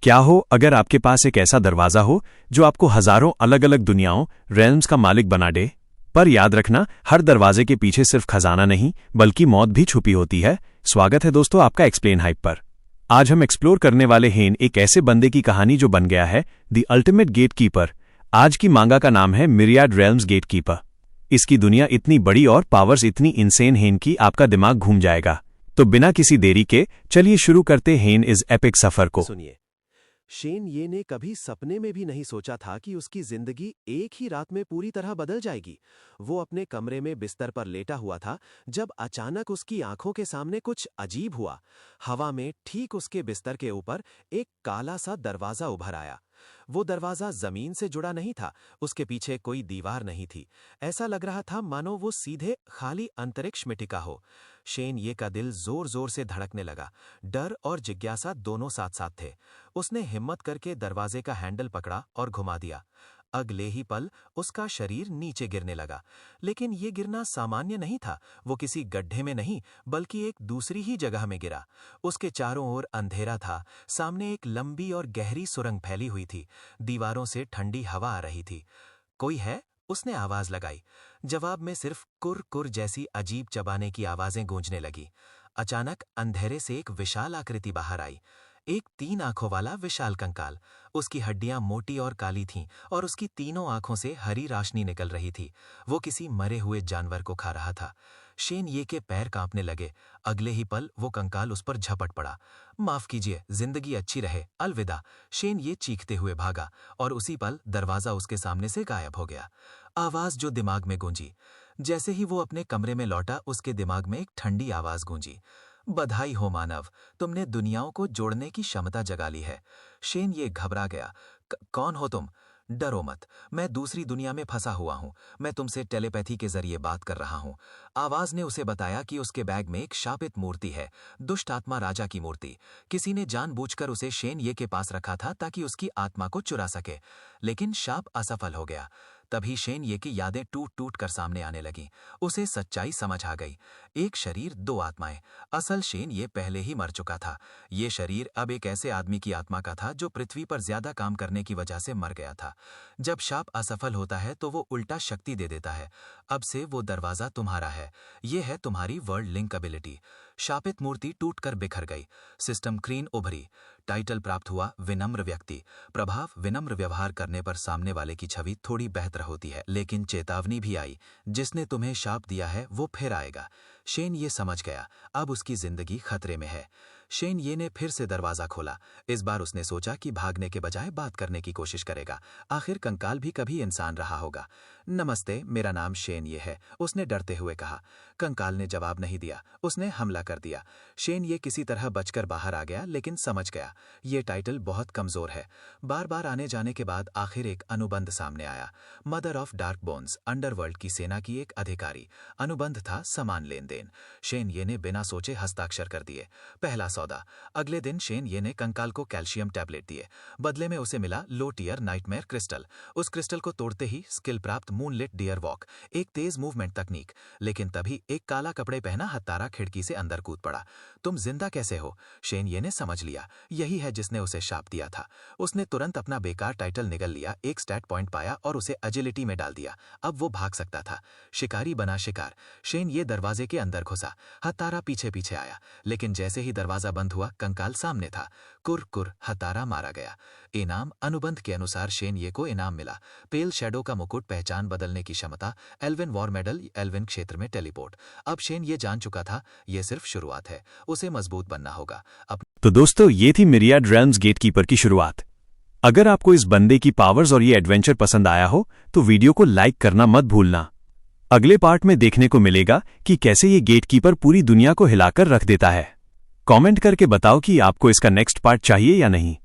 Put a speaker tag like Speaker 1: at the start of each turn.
Speaker 1: क्या हो अगर आपके पास एक ऐसा दरवाज़ा हो जो आपको हज़ारों अलग अलग दुनियाओं रेल्म्स का मालिक बना दे। पर याद रखना, हर दरवाजे के पीछे सिर्फ खजाना नहीं बल्कि मौत भी छुपी होती है। स्वागत है दोस्तों आपका एक्सप्लेन हाइप पर। आज हम एक्सप्लोर करने वाले हैं एक ऐसे बंदे की कहानी जो बन गया है द अल्टीमेट गेट कीपर। आज की मांगा का नाम है मिरियाड रेल्म्स गेट कीपर। इसकी दुनिया इतनी बड़ी और पावर्स इतनी इंसेन हैं कि आपका दिमाग घूम जाएगा। तो बिना किसी देरी के चलिए शुरू करते हैं इस एपिक सफर को।
Speaker 2: सुनिए, शेन ये ने कभी सपने में भी नहीं सोचा था कि उसकी जिंदगी एक ही रात में पूरी तरह बदल जाएगी। वो अपने कमरे में बिस्तर पर लेटा हुआ था जब अचानक उसकी आंखों के सामने कुछ अजीब हुआ। हवा में ठीक उसके बिस्तर के ऊपर एक काला सा दरवाजा उभर आया। वो दरवाजा जमीन से जुड़ा नहीं था, उसके पीछे कोई दीवार नहीं थी। ऐसा लग रहा था मानो वो सीधे खाली अंतरिक्ष में टिका हो। शेन ये का दिल जोर जोर से धड़कने लगा। डर और जिज्ञासा दोनों साथ साथ थे। उसने हिम्मत करके दरवाजे का हैंडल पकड़ा और घुमा दिया। अगले ही पल उसका शरीर नीचे गिरने लगा। लेकिन ये गिरना सामान्य नहीं था। वो किसी गड्ढे में नहीं बल्कि एक दूसरी ही जगह में गिरा। उसके चारों ओर अंधेरा था। सामने एक लंबी और गहरी सुरंग फैली हुई थी। दीवारों से ठंडी हवा आ रही थी। कोई है? उसने आवाज लगाई। जवाब में सिर्फ कुर कुर जैसी अजीब चबाने की आवाजें गूंजने लगी। अचानक अंधेरे से एक विशाल आकृति बाहर आई। एक 3 आंखों वाला विशाल कंकाल। उसकी हड्डियां मोटी और काली थीं और उसकी तीनों आंखों से हरी रोशनी निकल रही थी। वो किसी मरे हुए जानवर को खा रहा था। शेन ये के पैर कांपने लगे। अगले ही पल वो कंकाल उस पर झपट पड़ा। माफ कीजिए, जिंदगी अच्छी रहे, अलविदा। शेन ये चीखते हुए भागा और उसी पल दरवाजा उसके सामने से गायब हो गया। आवाज जो दिमाग में गूंजी। जैसे ही वो अपने कमरे में लौटा, उसके दिमाग में एक ठंडी आवाज गूंजी। बधाई हो मानव, तुमने दुनियाओं को जोड़ने की क्षमता जगा ली है। शेन ये घबरा गया। कौन हो तुम? डरो मत, मैं दूसरी दुनिया में फंसा हुआ हूँ। मैं तुमसे टेलीपैथी के जरिए बात कर रहा हूँ। आवाज ने उसे बताया कि उसके बैग में एक शापित मूर्ति है, दुष्ट आत्मा राजा की मूर्ति। किसी ने जानबूझकर उसे शेन ये के पास रखा था ताकि उसकी आत्मा को चुरा सके, लेकिन शाप असफल हो गया। तभी शेन ये की यादें टूट टूट कर सामने आने लगीं। उसे सच्चाई समझ आ गई। एक शरीर, 2 आत्माएं। असल शेन ये पहले ही मर चुका था। ये शरीर अब एक ऐसे आदमी की आत्मा का था जो पृथ्वी पर ज्यादा काम करने की वजह से मर गया था। जब शाप असफल होता है तो वो उल्टा शक्ति दे देता है। अब से वो दरवाजा तुम्हारा है। ये है तुम्हारी वर्ल्ड लिंक एबिलिटी। शापित मूर्ति टूटकर बिखर गई। सिस्टम क्रीन उभरी। टाइटल प्राप्त हुआ विनम्र व्यक्ति। प्रभाव, विनम्र व्यवहार करने पर सामने वाले की छवि थोड़ी बेहतर होती है, लेकिन चेतावनी भी आई, जिसने तुम्हें शाप दिया है वो फिर आएगा। शेन ये समझ गया, अब उसकी जिंदगी खतरे में है। शेन ये ने फिर से दरवाजा खोला। इस बार उसने सोचा कि भागने के बजाय बात करने की कोशिश करेगा। आखिर कंकाल भी कभी इंसान रहा होगा। नमस्ते, मेरा नाम शेन ये है, उसने डरते हुए कहा। कंकाल ने जवाब नहीं दिया, उसने हमला कर दिया। शेन ये किसी तरह बचकर बाहर आ गया, लेकिन समझ गया ये टाइटल बहुत कमजोर है। बार बार आने जाने के बाद आखिर एक अनुबंध सामने आया। Mother of dark bones, underworld की सेना की एक अधिकारी। अनुबंध था समान लेन देन। शेन ये ने बिना सोचे हस्ताक्षर कर दिए। पहला सौदा। अगले दिन शेन ये ने कंकाल को कैल्शियम टैबलेट दिए। बदले में उसे मिला लो टियर नाइटमेयर क्रिस्टल। उस क्रिस्टल को तोड़ते ही स्किल प्राप्त मूनलिट डियर वॉक, एक तेज मूवमेंट तकनीक। लेकिन तभी एक काला कपड़े पहना हत्तारा खिड़की से अंदर कूद पड़ा। तुम जिंदा कैसे हो? शेन ये ने समझ लिया, यही है जिसने उसे शाप दिया था। उसने तुरंत अपना बेकार टाइटल निगल लिया, एक स्टैट पॉइंट पाया और उसे एजिलिटी में डाल दिया। अब वो भाग सकता था। शिकारी बना शिकार। शेन ये दरवाजे के अंदर घुसा। हत्तारा पीछे पीछे आया, लेकिन जैसे ही दरवाजा बंद हुआ, कंकाल सामने था। कुर कुर, हत्तारा मारा गया। इनाम, अनुबंध के अनुसार शेन ये को इनाम मिला। पेल शैडो का मुकुट, पहचान बदलने की क्षमता, एल्विन वॉर मेडल, एल्विन क्षेत्र में टेलीपोर्ट। अब शेन ये जान चुका था ये सिर्फ शुरुआत है, उसे मजबूत बनना होगा।
Speaker 1: तो दोस्तों, ये थी मिरियाड रेल्म्स गेटकीपर की शुरुआत। अगर आपको इस बंदे की पावर्स और ये एडवेंचर पसंद आया हो तो वीडियो को लाइक करना मत भूलना। अगले पार्ट में देखने को मिलेगा कि कैसे ये गेटकीपर पूरी दुनिया को हिलाकर रख देता है। कमेंट करके बताओ कि आपको इसका नेक्स्ट पार्ट चाहिए या नहीं।